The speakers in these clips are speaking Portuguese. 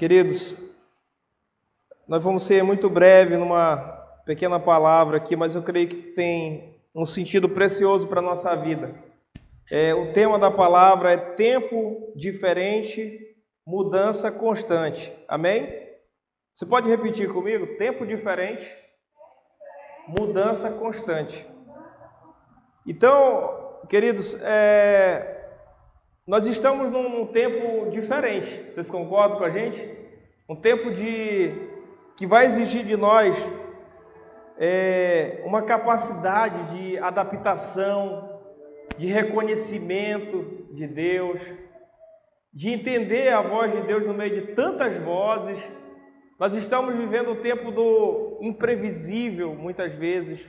Queridos, nós vamos ser muito breve numa pequena palavra aqui, mas eu creio que tem um sentido precioso para a nossa vida. O tema da palavra é tempo diferente, mudança constante. Amém? Você pode repetir comigo? Tempo diferente, mudança constante. Então, queridos, nós estamos num tempo diferente. Vocês concordam com a gente? Um tempo que vai exigir de nós uma capacidade de adaptação, de reconhecimento de Deus, de entender a voz de Deus no meio de tantas vozes. Nós estamos vivendo o tempo do imprevisível, muitas vezes,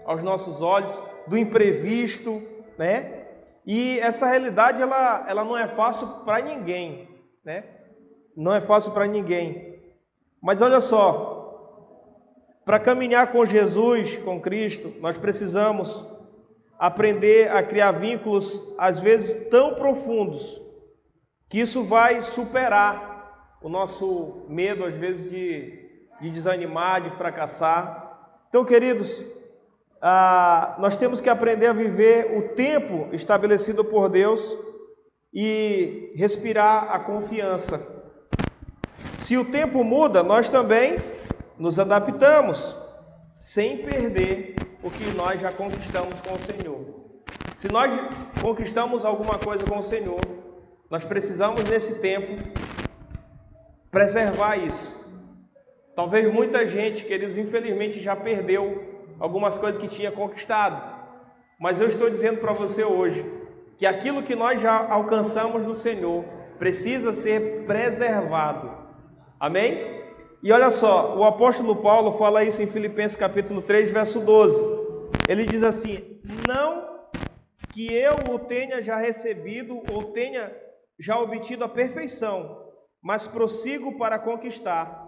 aos nossos olhos, do imprevisto, né? E essa realidade, ela não é fácil para ninguém, né? Não é fácil para ninguém. Mas olha só, para caminhar com Jesus, com Cristo, nós precisamos aprender a criar vínculos, às vezes, tão profundos, que isso vai superar o nosso medo, às vezes, de desanimar, de fracassar. Então, queridos, nós temos que aprender a viver o tempo estabelecido por Deus e respirar a confiança. Se o tempo muda, nós também nos adaptamos, sem perder o que nós já conquistamos com o Senhor. Se nós conquistamos alguma coisa com o Senhor, nós precisamos, nesse tempo, preservar isso. Talvez muita gente, queridos, infelizmente já perdeu algumas coisas que tinha conquistado. Mas eu estou dizendo para você hoje que aquilo que nós já alcançamos no Senhor precisa ser preservado. Amém? E olha só, o apóstolo Paulo fala isso em Filipenses capítulo 3, verso 12. Ele diz assim: não que eu o tenha já recebido ou tenha já obtido a perfeição, mas prossigo para conquistar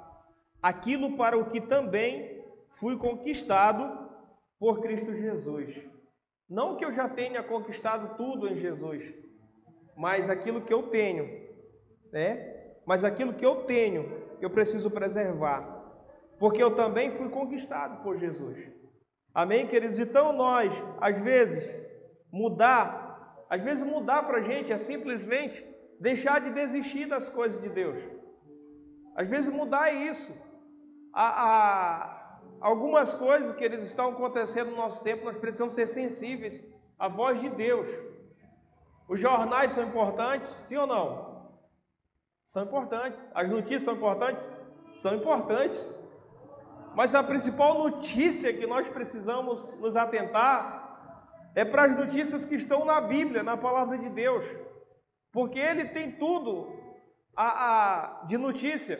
aquilo para o que também fui conquistado por Cristo Jesus. Não que eu já tenha conquistado tudo em Jesus, mas aquilo que eu tenho, né? Mas aquilo que eu tenho, eu preciso preservar, porque eu também fui conquistado por Jesus. Amém, queridos? Então nós, às vezes mudar para a gente é simplesmente deixar de desistir das coisas de Deus. Às vezes mudar é isso. Algumas coisas, queridos, estão acontecendo no nosso tempo, nós precisamos ser sensíveis à voz de Deus. Os jornais são importantes, sim ou não? São importantes. As notícias são importantes? São importantes. Mas a principal notícia que nós precisamos nos atentar é para as notícias que estão na Bíblia, na Palavra de Deus. Porque Ele tem tudo de notícia.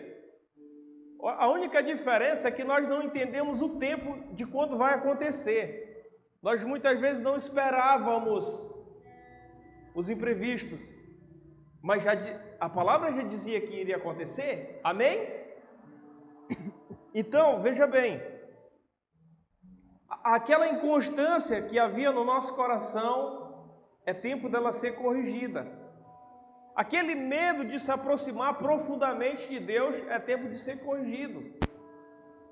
A única diferença é que nós não entendemos o tempo de quando vai acontecer. Nós muitas vezes não esperávamos os imprevistos, mas a palavra já dizia que iria acontecer. Amém? Então, veja bem, aquela inconstância que havia no nosso coração, é tempo dela ser corrigida. Aquele medo de se aproximar profundamente de Deus é tempo de ser corrigido.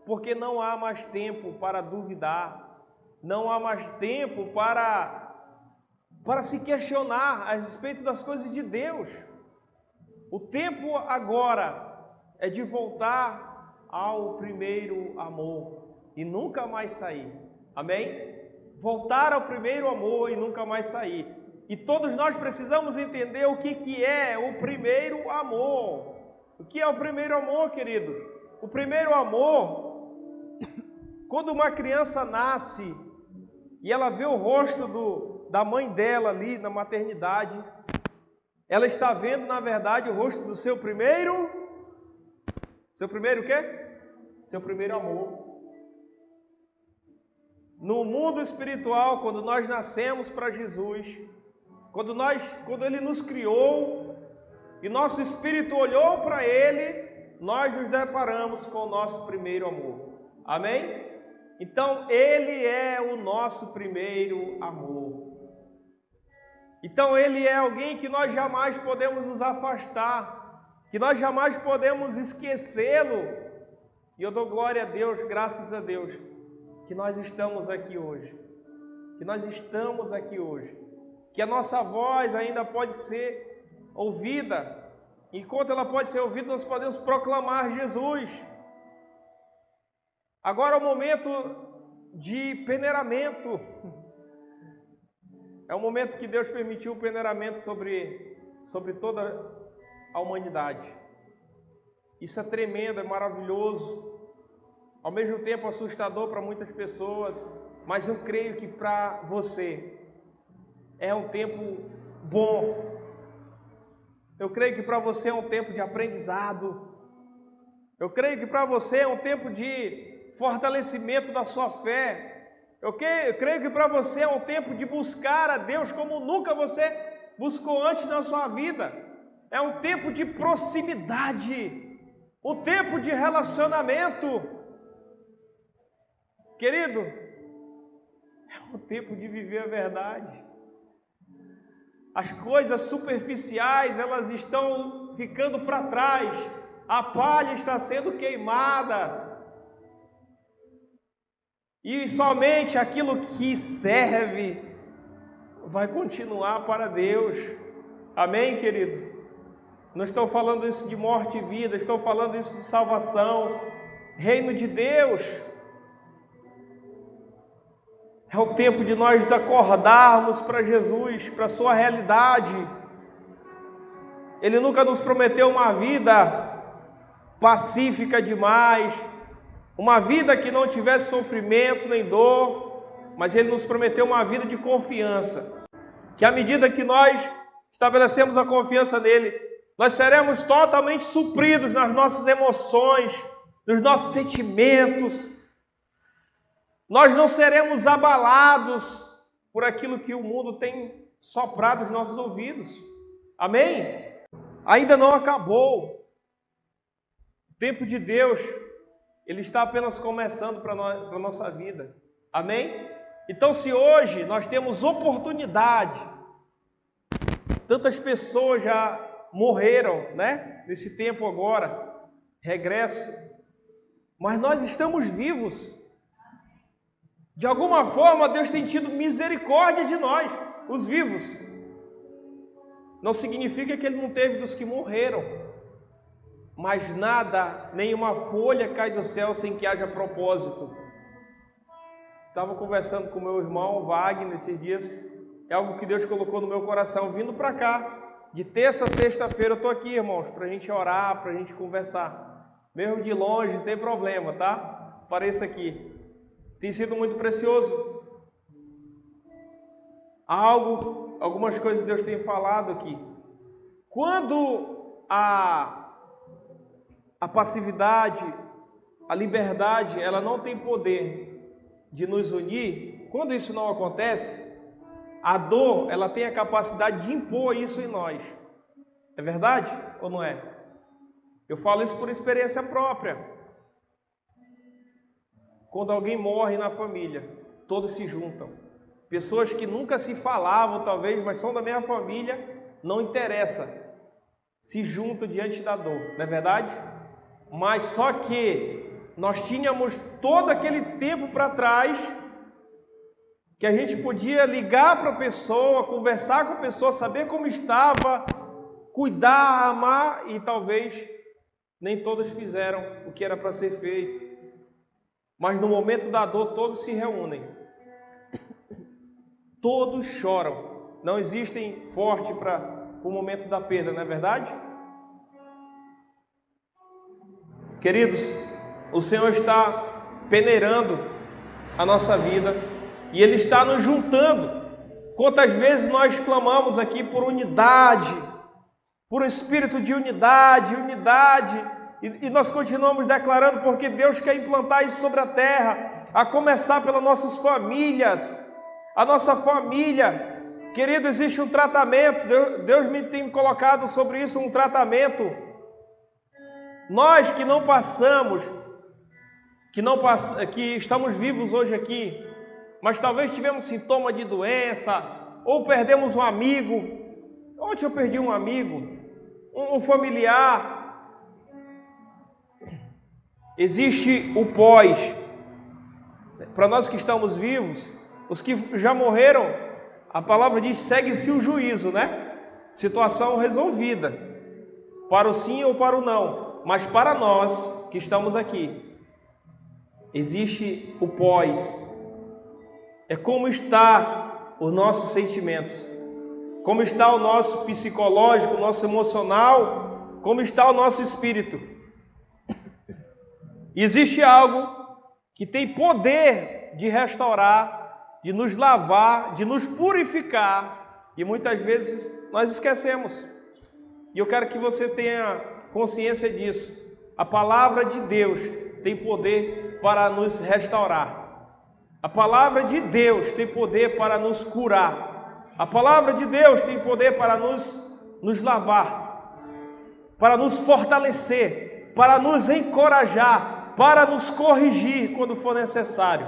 Porque não há mais tempo para duvidar, não há mais tempo para se questionar a respeito das coisas de Deus. O tempo agora é de voltar ao primeiro amor e nunca mais sair. Amém? Voltar ao primeiro amor e nunca mais sair. E todos nós precisamos entender o que é o primeiro amor. O que é o primeiro amor, querido? O primeiro amor, quando uma criança nasce e ela vê o rosto da mãe dela ali na maternidade, ela está vendo, na verdade, o rosto do seu primeiro... Seu primeiro o quê? Seu primeiro amor. No mundo espiritual, quando nós nascemos para Jesus, quando Ele nos criou e nosso espírito olhou para Ele, nós nos deparamos com o nosso primeiro amor. Amém? Então, Ele é o nosso primeiro amor. Então, Ele é alguém que nós jamais podemos nos afastar. que nós jamais podemos esquecê-lo. E eu dou glória a Deus, graças a Deus, que nós estamos aqui hoje. Que nós estamos aqui hoje. Que a nossa voz ainda pode ser ouvida. Enquanto ela pode ser ouvida, nós podemos proclamar Jesus. Agora é o momento de peneiramento. É o momento que Deus permitiu o peneiramento sobre toda a humanidade. Isso é tremendo, é maravilhoso. Ao mesmo tempo assustador para muitas pessoas, mas eu creio que para você é um tempo bom. Eu creio que para você é um tempo de aprendizado. Eu creio que para você é um tempo de fortalecimento da sua fé. Eu creio que para você é um tempo de buscar a Deus como nunca você buscou antes na sua vida. É um tempo de proximidade, um tempo de relacionamento. Querido, é um tempo de viver a verdade. As coisas superficiais, elas estão ficando para trás. A palha está sendo queimada. E somente aquilo que serve vai continuar para Deus. Amém, querido? Não estou falando isso de morte e vida, estou falando isso de salvação. Reino de Deus. É o tempo de nós acordarmos para Jesus, para a sua realidade. Ele nunca nos prometeu uma vida pacífica demais, uma vida que não tivesse sofrimento nem dor, mas Ele nos prometeu uma vida de confiança, que à medida que nós estabelecemos a confiança nele, nós seremos totalmente supridos nas nossas emoções, nos nossos sentimentos. Nós não seremos abalados por aquilo que o mundo tem soprado nos nossos ouvidos. Amém? Ainda não acabou. O tempo de Deus, Ele está apenas começando para a nossa vida. Amém? Então, se hoje nós temos oportunidade, tantas pessoas já morreram, né? Nesse tempo agora, regresso, mas nós estamos vivos. De alguma forma, Deus tem tido misericórdia de nós, os vivos. Não significa que Ele não teve dos que morreram, mas nada, nenhuma folha cai do céu sem que haja propósito. Estava conversando com meu irmão Wagner esses dias, é algo que Deus colocou no meu coração, vindo para cá. De terça a sexta-feira eu estou aqui, irmãos, para a gente orar, para a gente conversar. Mesmo de longe, não tem problema, tá? Apareça aqui. Tem sido muito precioso. Algumas coisas Deus tem falado aqui. Quando a passividade, a liberdade, ela não tem poder de nos unir, quando isso não acontece, a dor, ela tem a capacidade de impor isso em nós. É verdade ou não é? Eu falo isso por experiência própria. Quando alguém morre na família, todos se juntam. Pessoas que nunca se falavam, talvez, mas são da mesma família, não interessa. Se juntam diante da dor, não é verdade? Mas só que nós tínhamos todo aquele tempo para trás que a gente podia ligar para a pessoa, conversar com a pessoa, saber como estava, cuidar, amar, e talvez nem todos fizeram o que era para ser feito. Mas no momento da dor, todos se reúnem. Todos choram. Não existem forte para o momento da perda, não é verdade? Queridos, o Senhor está peneirando a nossa vida e Ele está nos juntando. Quantas vezes nós clamamos aqui por unidade, por um espírito de unidade, e nós continuamos declarando porque Deus quer implantar isso sobre a terra, a começar pelas nossas famílias. A nossa família, querido, existe um tratamento, Deus me tem colocado sobre isso um tratamento. Nós que não passamos, que estamos vivos hoje aqui, mas talvez tivemos sintoma de doença, ou perdemos um amigo. Ontem eu perdi um amigo, um familiar, Existe o pós. Para nós que estamos vivos, os que já morreram, a palavra diz, segue-se o juízo, né? Situação resolvida, para o sim ou para o não. Mas para nós que estamos aqui, existe o pós. É como está os nossos sentimentos, como está o nosso psicológico, o nosso emocional, como está o nosso espírito. Existe algo que tem poder de restaurar, de nos lavar, de nos purificar, e muitas vezes nós esquecemos. E eu quero que você tenha consciência disso. A palavra de Deus tem poder para nos restaurar. A palavra de Deus tem poder para nos curar. A palavra de Deus tem poder para nos lavar, para nos fortalecer, para nos encorajar, para nos corrigir quando for necessário.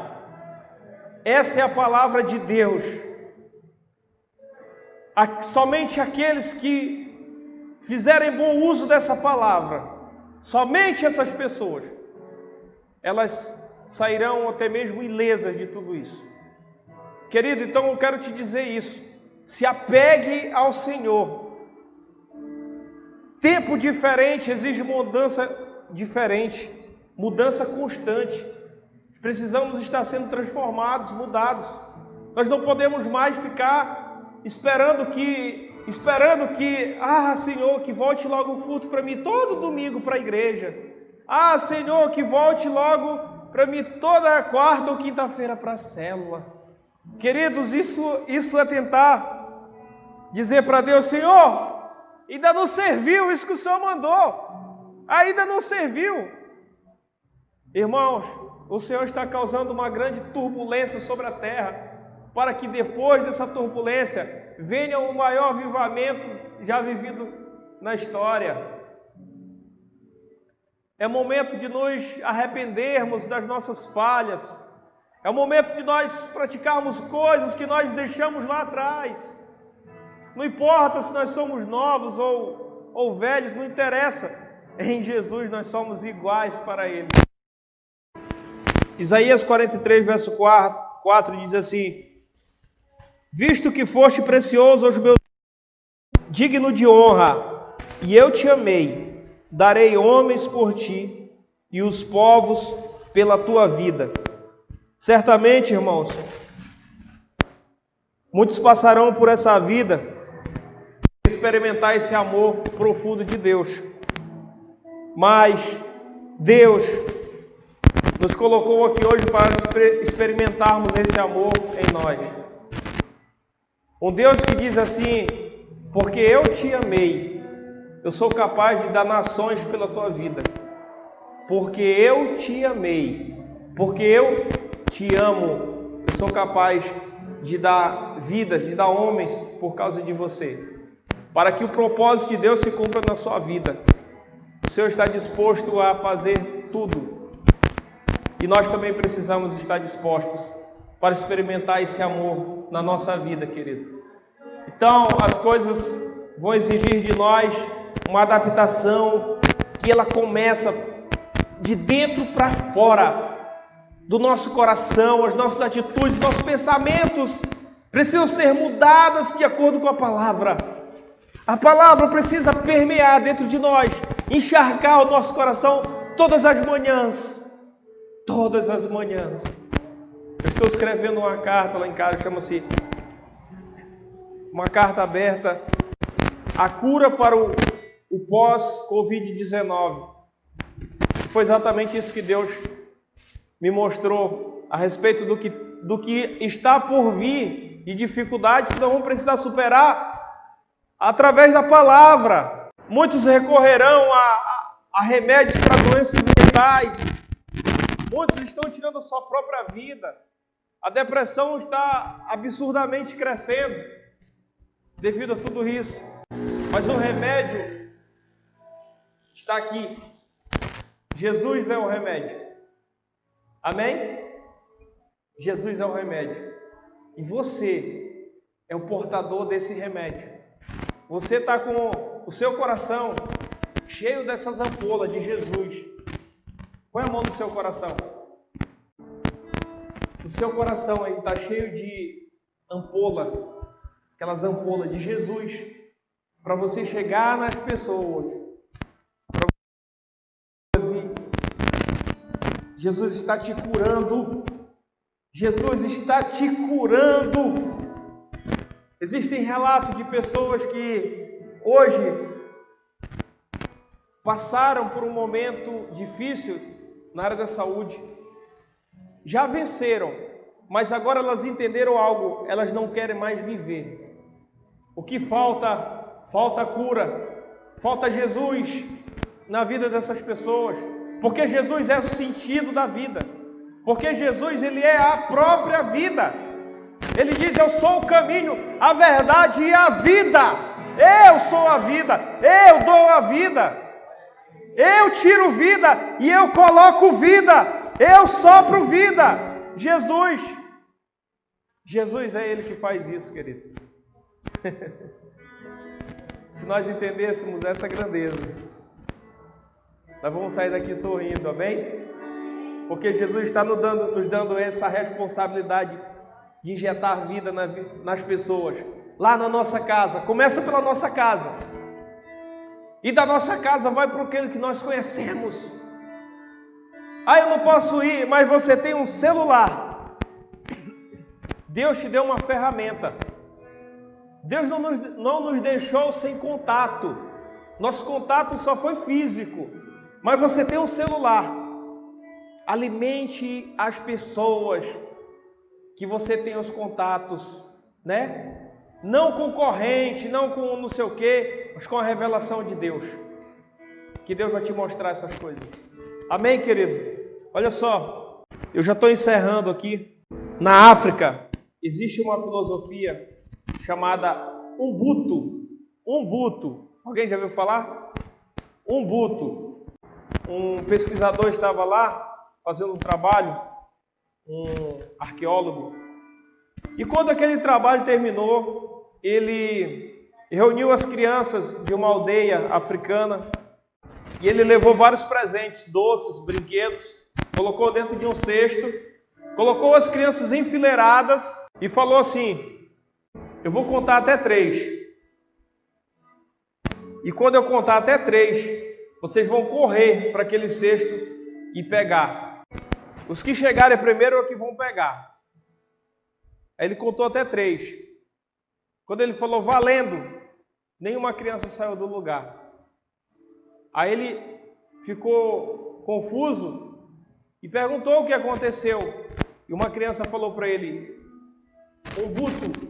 Essa é a palavra de Deus. Somente aqueles que fizerem bom uso dessa palavra, somente essas pessoas, elas sairão até mesmo ilesas de tudo isso. Querido, então eu quero te dizer isso. Se apegue ao Senhor. Tempo diferente exige mudança diferente, mudança constante. Precisamos estar sendo transformados, mudados. Nós não podemos mais ficar esperando que, Senhor, que volte logo o culto para mim todo domingo para a igreja. Senhor, que volte logo para mim toda quarta ou quinta-feira para a célula. Queridos, isso é tentar dizer para Deus, Senhor, ainda não serviu isso que o Senhor mandou. Ainda não serviu. Irmãos, o Senhor está causando uma grande turbulência sobre a terra, para que depois dessa turbulência venha o maior avivamento já vivido na história. É momento de nos arrependermos das nossas falhas. É o momento de nós praticarmos coisas que nós deixamos lá atrás. Não importa se nós somos novos ou velhos, não interessa. Em Jesus nós somos iguais para Ele. Isaías 43, verso 4 diz assim: visto que foste precioso aos meus olhos, digno de honra, e eu te amei, darei homens por ti e os povos pela tua vida. Certamente, irmãos, muitos passarão por essa vida experimentar esse amor profundo de Deus. Mas Deus nos colocou aqui hoje para experimentarmos esse amor em nós. Um Deus que diz assim: porque eu te amei, eu sou capaz de dar nações pela tua vida. Porque eu te amei, porque eu te amo, eu sou capaz de dar vidas, de dar homens por causa de você. Para que o propósito de Deus se cumpra na sua vida, o Senhor está disposto a fazer tudo. E nós também precisamos estar dispostos para experimentar esse amor na nossa vida, querido. Então, as coisas vão exigir de nós uma adaptação que ela começa de dentro para fora, do nosso coração. As nossas atitudes, nossos pensamentos precisam ser mudadas de acordo com a palavra. A palavra precisa permear dentro de nós, encharcar o nosso coração todas as manhãs. Todas as manhãs. Eu estou escrevendo uma carta lá em casa, chama-se uma carta aberta, a cura para o pós-Covid-19. Foi exatamente isso que Deus me mostrou a respeito do que está por vir e dificuldades que nós vamos precisar superar através da palavra. Muitos recorrerão a remédios para doenças mentais. Muitos estão tirando a sua própria vida. A depressão está absurdamente crescendo devido a tudo isso. Mas o remédio está aqui. Jesus é o remédio. Amém? Jesus é o remédio. E você é o portador desse remédio. Você está com o seu coração cheio dessas ampolas de Jesus. Põe a mão no seu coração. O seu coração aí está cheio de ampola, aquelas ampolas de Jesus, para você chegar nas pessoas. Jesus está te curando. Jesus está te curando. Existem relatos de pessoas que hoje passaram por um momento difícil na área da saúde. Já venceram, mas agora elas entenderam algo, elas não querem mais viver. O que falta? Falta cura, falta Jesus na vida dessas pessoas, porque Jesus é o sentido da vida, porque Jesus, ele é a própria vida. Ele diz: eu sou o caminho, a verdade e a vida. Eu sou a vida, eu dou a vida, eu tiro vida e eu coloco vida. Eu sopro vida. Jesus é Ele que faz isso, querido. Se nós entendêssemos essa grandeza, nós vamos sair daqui sorrindo, amém? Porque Jesus está nos dando essa responsabilidade de injetar vida nas pessoas, lá na nossa casa. Começa pela nossa casa, e da nossa casa vai para aquilo que nós conhecemos. Ah, eu não posso ir, mas você tem um celular. Deus te deu uma ferramenta. Deus não nos deixou sem contato. Nosso contato só foi físico. Mas você tem um celular. Alimente as pessoas que você tem os contatos, né? Não com corrente, não com não sei o quê, mas com a revelação de Deus. Que Deus vai te mostrar essas coisas. Amém, querido? Olha só, eu já estou encerrando aqui. Na África, existe uma filosofia chamada Ubuntu. Ubuntu. Alguém já ouviu falar? Ubuntu. Um pesquisador estava lá fazendo um trabalho, um arqueólogo. E quando aquele trabalho terminou, ele reuniu as crianças de uma aldeia africana e ele levou vários presentes, doces, brinquedos, colocou dentro de um cesto, colocou as crianças enfileiradas e falou assim: eu vou contar até 3. E quando eu contar até 3, vocês vão correr para aquele cesto e pegar. Os que chegarem primeiro é que vão pegar. Aí ele contou até 3. Quando ele falou valendo, nenhuma criança saiu do lugar. Aí ele ficou confuso e perguntou o que aconteceu. E uma criança falou para ele: Ubuntu.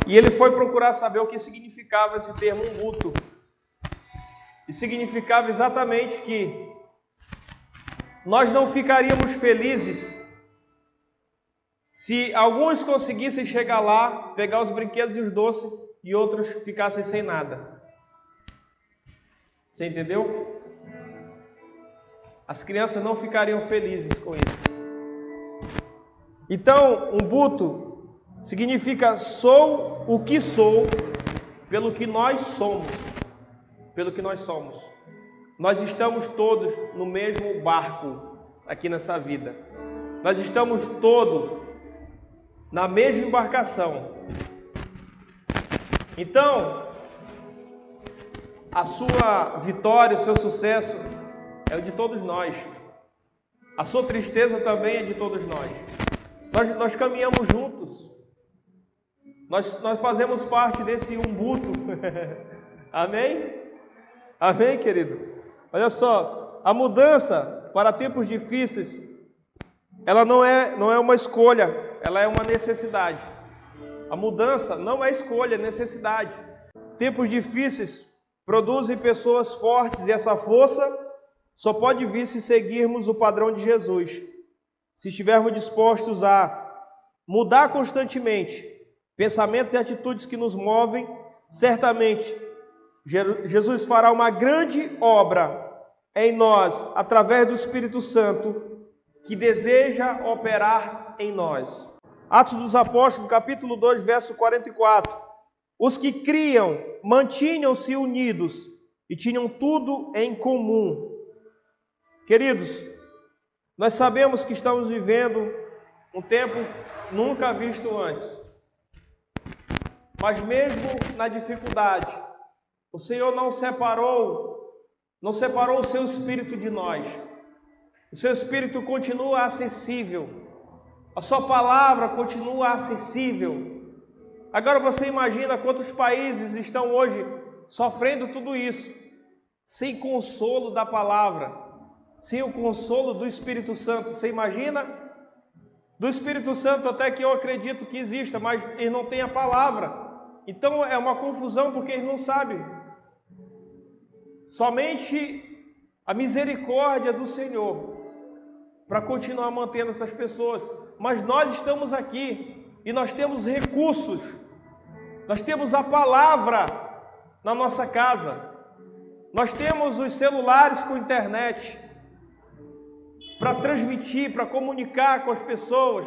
E ele foi procurar saber o que significava esse termo Ubuntu. E significava exatamente que nós não ficaríamos felizes se alguns conseguissem chegar lá, pegar os brinquedos e os doces, e outros ficassem sem nada. Você entendeu? As crianças não ficariam felizes com isso. Então, Ubuntu significa sou o que sou pelo que nós somos. Pelo que nós somos. Nós estamos todos no mesmo barco aqui nessa vida. Nós estamos todos na mesma embarcação. Então, a sua vitória, o seu sucesso é o de todos nós. A sua tristeza também é de todos nós. Nós caminhamos juntos. Nós fazemos parte desse Ubuntu. Amém? Amém, querido? Olha só, a mudança para tempos difíceis, ela não é uma escolha, ela é uma necessidade. A mudança não é escolha, é necessidade. Tempos difíceis produzem pessoas fortes e essa força só pode vir se seguirmos o padrão de Jesus. Se estivermos dispostos a mudar constantemente pensamentos e atitudes que nos movem, certamente Jesus fará uma grande obra em nós, através do Espírito Santo, que deseja operar em nós. Atos dos Apóstolos, capítulo 2, verso 44. Os que criam mantinham-se unidos e tinham tudo em comum. Queridos, nós sabemos que estamos vivendo um tempo nunca visto antes. Mas mesmo na dificuldade, o Senhor não separou o seu Espírito de nós. O seu Espírito continua acessível. A sua palavra continua acessível. Agora você imagina quantos países estão hoje sofrendo tudo isso, sem consolo da palavra, sem o consolo do Espírito Santo. Você imagina? Do Espírito Santo até que eu acredito que exista, mas ele não tem a palavra. Então é uma confusão porque eles não sabem. Somente a misericórdia do Senhor para continuar mantendo essas pessoas. Mas nós estamos aqui e nós temos recursos. Nós temos a palavra na nossa casa. Nós temos os celulares com internet para transmitir, para comunicar com as pessoas,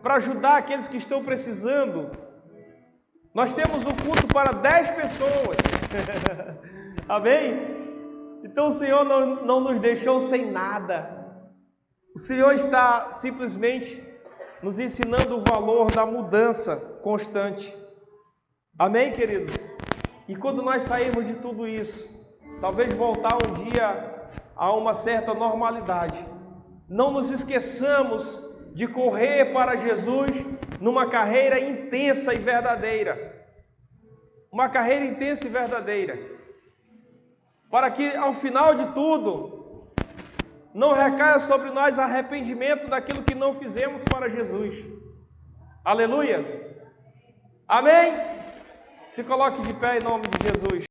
para ajudar aqueles que estão precisando. Nós temos um culto para 10 pessoas. Amém? Então o Senhor não nos deixou sem nada. O Senhor está simplesmente nos ensinando o valor da mudança constante. Amém, queridos? E quando nós sairmos de tudo isso, talvez voltar um dia a uma certa normalidade, não nos esqueçamos de correr para Jesus numa carreira intensa e verdadeira. Uma carreira intensa e verdadeira. Para que ao final de tudo, não recaia sobre nós arrependimento daquilo que não fizemos para Jesus. Aleluia! Amém? Se coloque de pé em nome de Jesus.